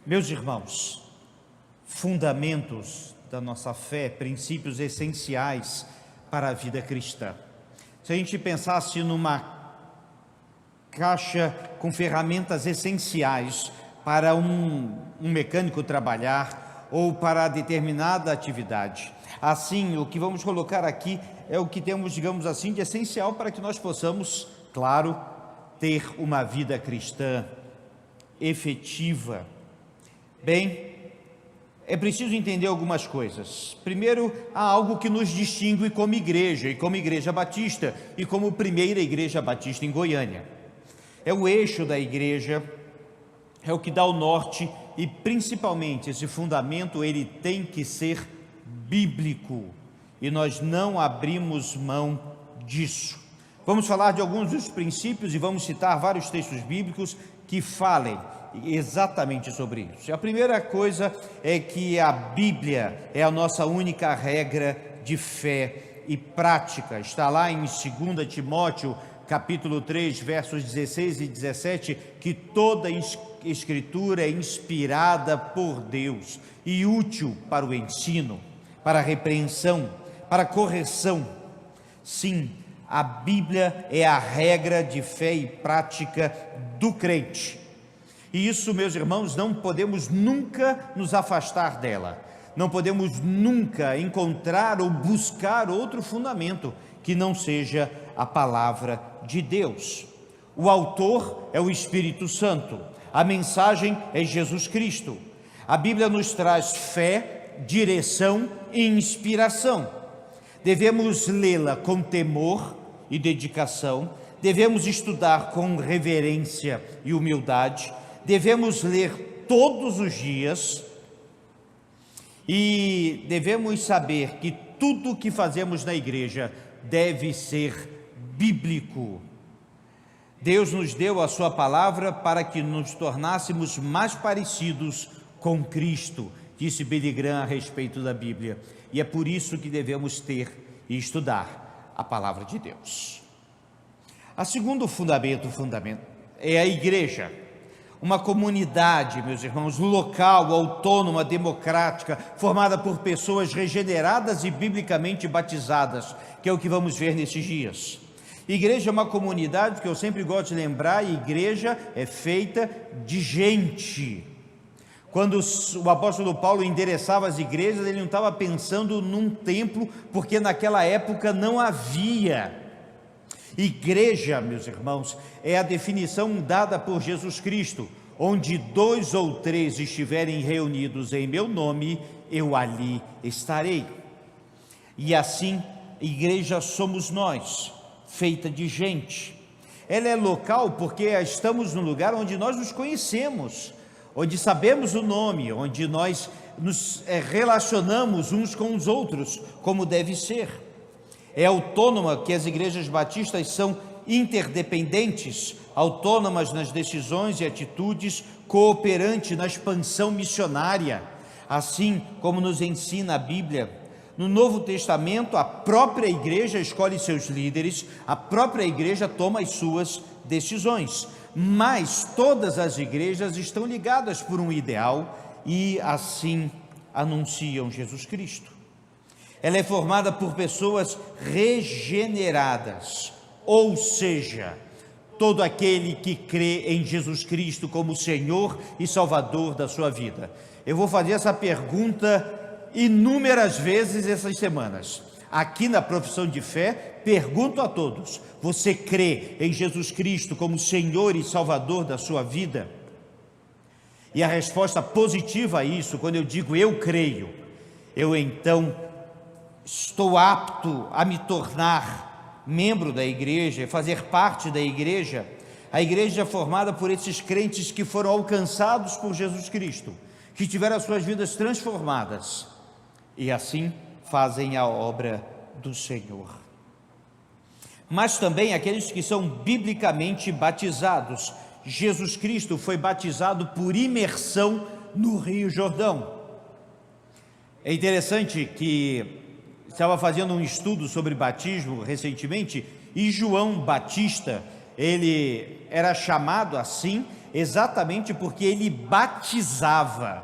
Meus irmãos, fundamentos da nossa fé, princípios essenciais para a vida cristã. Se a gente pensasse numa caixa com ferramentas essenciais para um mecânico trabalhar ou para determinada atividade, assim, o que vamos colocar aqui é o que temos, digamos assim, de essencial para que nós possamos, claro, ter uma vida cristã efetiva. Bem, é preciso entender algumas coisas. Primeiro, há algo que nos distingue como igreja, e como igreja batista, e como primeira igreja batista em Goiânia. É o eixo da igreja, é o que dá o norte, e principalmente esse fundamento, ele tem que ser bíblico, e nós não abrimos mão disso. Vamos falar de alguns dos princípios e vamos citar vários textos bíblicos que falem exatamente sobre isso. A primeira coisa é que a Bíblia é a nossa única regra de fé e prática. Está lá em 2 Timóteo, capítulo 3, versos 16 e 17, que toda escritura é inspirada por Deus e útil para o ensino, para a repreensão, para a correção. Sim, a Bíblia é a regra de fé e prática do crente. E isso, meus irmãos, não podemos nunca nos afastar dela. Não podemos nunca encontrar ou buscar outro fundamento que não seja a palavra de Deus. O autor é o Espírito Santo. A mensagem é Jesus Cristo. A Bíblia nos traz fé, direção e inspiração. Devemos lê-la com temor e dedicação. Devemos estudar com reverência e humildade. Devemos ler todos os dias e devemos saber que tudo o que fazemos na igreja deve ser bíblico. Deus nos deu a sua palavra para que nos tornássemos mais parecidos com Cristo, disse Billy Graham a respeito da Bíblia, e é por isso que devemos ter e estudar a palavra de Deus. O segundo fundamento é a igreja. Uma comunidade, meus irmãos, local, autônoma, democrática, formada por pessoas regeneradas e biblicamente batizadas, que é o que vamos ver nesses dias. Igreja é uma comunidade que eu sempre gosto de lembrar, igreja é feita de gente. Quando o apóstolo Paulo endereçava as igrejas, ele não estava pensando num templo, porque naquela época não havia. Igreja, meus irmãos, é a definição dada por Jesus Cristo: onde 2 ou 3 estiverem reunidos em meu nome, eu ali estarei. E assim, igreja somos nós, feita de gente. Ela é local porque estamos no lugar onde nós nos conhecemos, onde sabemos o nome, onde nós nos relacionamos uns com os outros, como deve ser. É autônoma, que as igrejas batistas são interdependentes, autônomas nas decisões e atitudes, cooperante na expansão missionária, assim como nos ensina a Bíblia. No Novo Testamento, a própria igreja escolhe seus líderes, a própria igreja toma as suas decisões, mas todas as igrejas estão ligadas por um ideal e assim anunciam Jesus Cristo. Ela é formada por pessoas regeneradas, ou seja, todo aquele que crê em Jesus Cristo como Senhor e Salvador da sua vida. Eu vou fazer essa pergunta inúmeras vezes essas semanas. Aqui na Profissão de Fé, pergunto a todos: você crê em Jesus Cristo como Senhor e Salvador da sua vida? E a resposta positiva a isso, quando eu digo eu creio, eu então estou apto a me tornar membro da igreja, fazer parte da igreja. A igreja é formada por esses crentes que foram alcançados por Jesus Cristo, que tiveram as suas vidas transformadas e assim fazem a obra do Senhor. Mas também aqueles que são biblicamente batizados. Jesus Cristo foi batizado por imersão no Rio Jordão. É interessante que estava fazendo um estudo sobre batismo recentemente, e João Batista, ele era chamado assim exatamente porque ele batizava.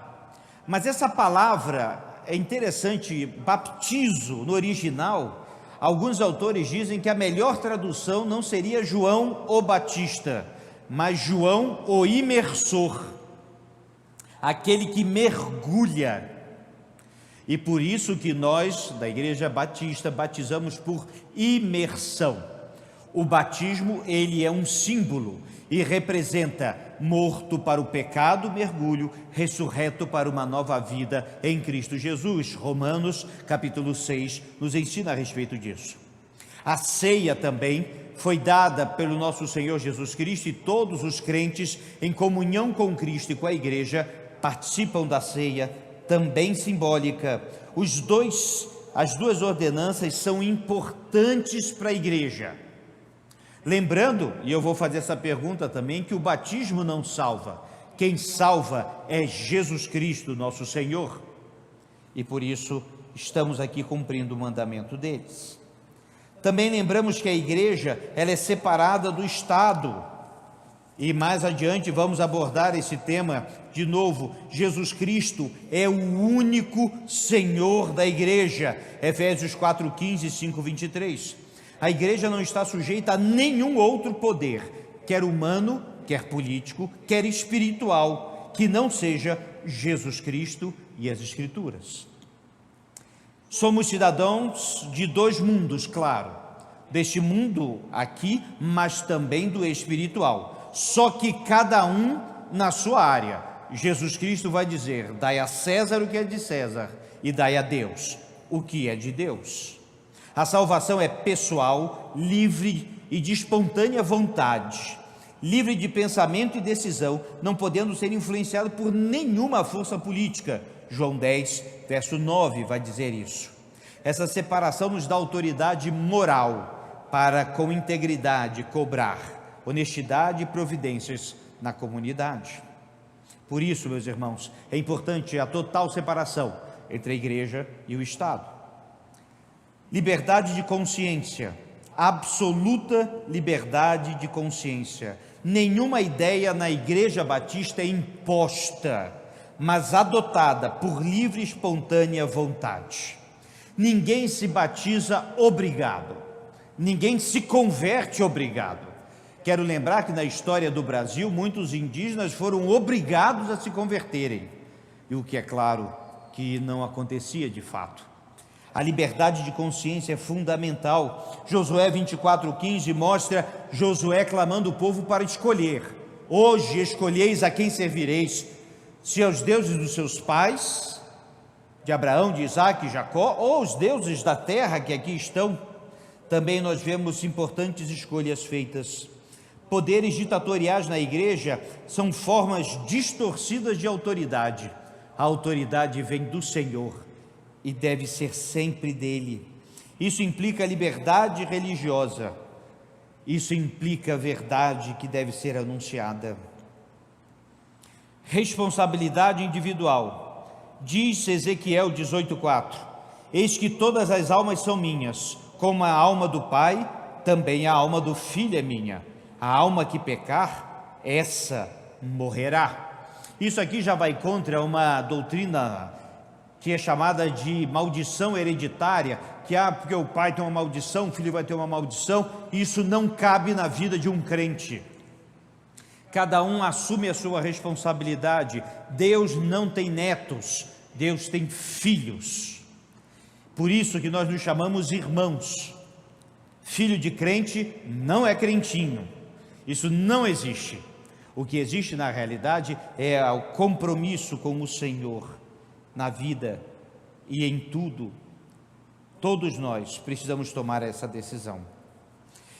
Mas essa palavra é interessante, baptizo, no original, alguns autores dizem que a melhor tradução não seria João o Batista, mas João o imersor, aquele que mergulha. E por isso que nós, da Igreja Batista, batizamos por imersão. O batismo, ele é um símbolo e representa morto para o pecado, mergulho, ressurreto para uma nova vida em Cristo Jesus. Romanos capítulo 6 nos ensina a respeito disso. A ceia também foi dada pelo nosso Senhor Jesus Cristo, e todos os crentes em comunhão com Cristo e com a igreja participam da ceia, também simbólica. As duas ordenanças são importantes para a igreja. Lembrando, e eu vou fazer essa pergunta também, que o batismo não salva. Quem salva é Jesus Cristo, nosso Senhor. E por isso estamos aqui cumprindo o mandamento deles. Também lembramos que a igreja, ela é separada do Estado. E mais adiante vamos abordar esse tema de novo. Jesus Cristo é o único Senhor da igreja. Efésios 4:15 e 5:23. A igreja não está sujeita a nenhum outro poder, quer humano, quer político, quer espiritual, que não seja Jesus Cristo e as Escrituras. Somos cidadãos de dois mundos, claro, deste mundo aqui, mas também do espiritual, só que cada um na sua área. Jesus Cristo vai dizer: dai a César o que é de César e dai a Deus o que é de Deus. A salvação é pessoal, livre e de espontânea vontade, livre de pensamento e decisão, não podendo ser influenciado por nenhuma força política. João 10, verso 9 vai dizer isso. Essa separação nos dá autoridade moral para, com integridade, cobrar honestidade e providências na comunidade. Por isso, meus irmãos, é importante a total separação entre a igreja e o Estado. Liberdade de consciência, absoluta liberdade de consciência. Nenhuma ideia na Igreja Batista é imposta, mas adotada por livre e espontânea vontade. Ninguém se batiza obrigado, ninguém se converte obrigado. Quero lembrar que na história do Brasil, muitos indígenas foram obrigados a se converterem, e o que é claro que não acontecia de fato. A liberdade de consciência é fundamental. Josué 24:15 mostra Josué clamando o povo para escolher. Hoje escolheis a quem servireis, se aos deuses dos seus pais, de Abraão, de Isaque e Jacó, ou os deuses da terra que aqui estão. Também nós vemos importantes escolhas feitas. Poderes ditatoriais na igreja são formas distorcidas de autoridade. A autoridade vem do Senhor e deve ser sempre dele. Isso implica liberdade religiosa, isso implica verdade que deve ser anunciada. Responsabilidade individual. Diz Ezequiel 18:4: eis que todas as almas são minhas, como a alma do Pai, também a alma do Filho é minha. A alma que pecar, essa morrerá. Isso aqui já vai contra uma doutrina que é chamada de maldição hereditária, que porque o pai tem uma maldição, o filho vai ter uma maldição. Isso não cabe na vida de um crente. Cada um assume a sua responsabilidade. Deus não tem netos, Deus tem filhos. Por isso que nós nos chamamos irmãos. Filho de crente não é crentinho, isso não existe. O que existe na realidade é o compromisso com o Senhor. Na vida e em tudo, todos nós precisamos tomar essa decisão.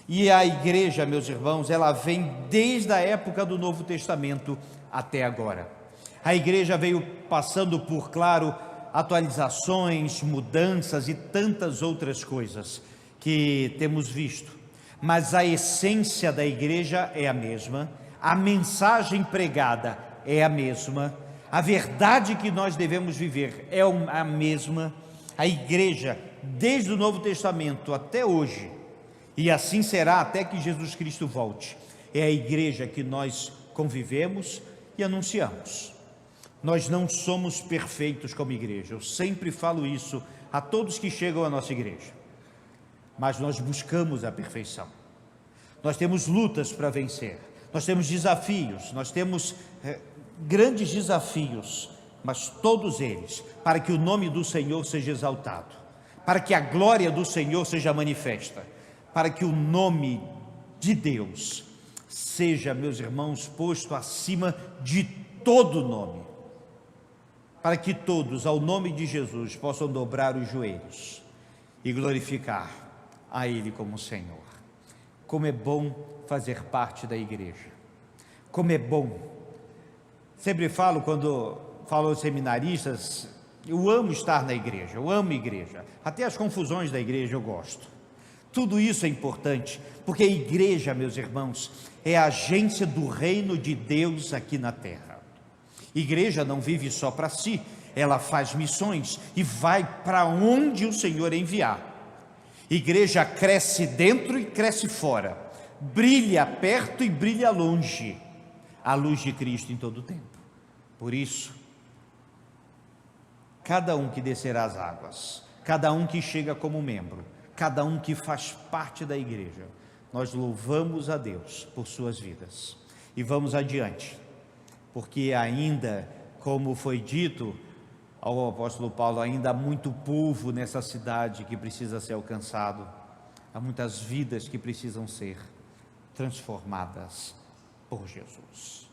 E a igreja, meus irmãos, ela vem desde a época do Novo Testamento até agora. A igreja veio passando por, claro, atualizações, mudanças e tantas outras coisas que temos visto, mas a essência da igreja é a mesma, a mensagem pregada é a mesma, a verdade que nós devemos viver é a mesma. A igreja, desde o Novo Testamento até hoje, e assim será até que Jesus Cristo volte, é a igreja que nós convivemos e anunciamos. Nós não somos perfeitos como igreja, eu sempre falo isso a todos que chegam à nossa igreja, mas nós buscamos a perfeição. Nós temos lutas para vencer, nós temos desafios, nós temos grandes desafios, mas todos eles para que o nome do Senhor seja exaltado, para que a glória do Senhor seja manifesta, para que o nome de Deus seja, meus irmãos, posto acima de todo nome, para que todos, ao nome de Jesus, possam dobrar os joelhos e glorificar a Ele como Senhor. Como é bom fazer parte da igreja, como é bom. Sempre falo, quando falo aos seminaristas, eu amo estar na igreja, eu amo a igreja, até as confusões da igreja eu gosto. Tudo isso é importante, porque a igreja, meus irmãos, é a agência do reino de Deus aqui na terra. Igreja não vive só para si, ela faz missões e vai para onde o Senhor enviar. Igreja cresce dentro e cresce fora, brilha perto e brilha longe, a luz de Cristo em todo o tempo. Por isso, cada um que descer às águas, cada um que chega como membro, cada um que faz parte da igreja, nós louvamos a Deus por suas vidas e vamos adiante, porque ainda, como foi dito ao apóstolo Paulo, ainda há muito povo nessa cidade que precisa ser alcançado, há muitas vidas que precisam ser transformadas por Jesus.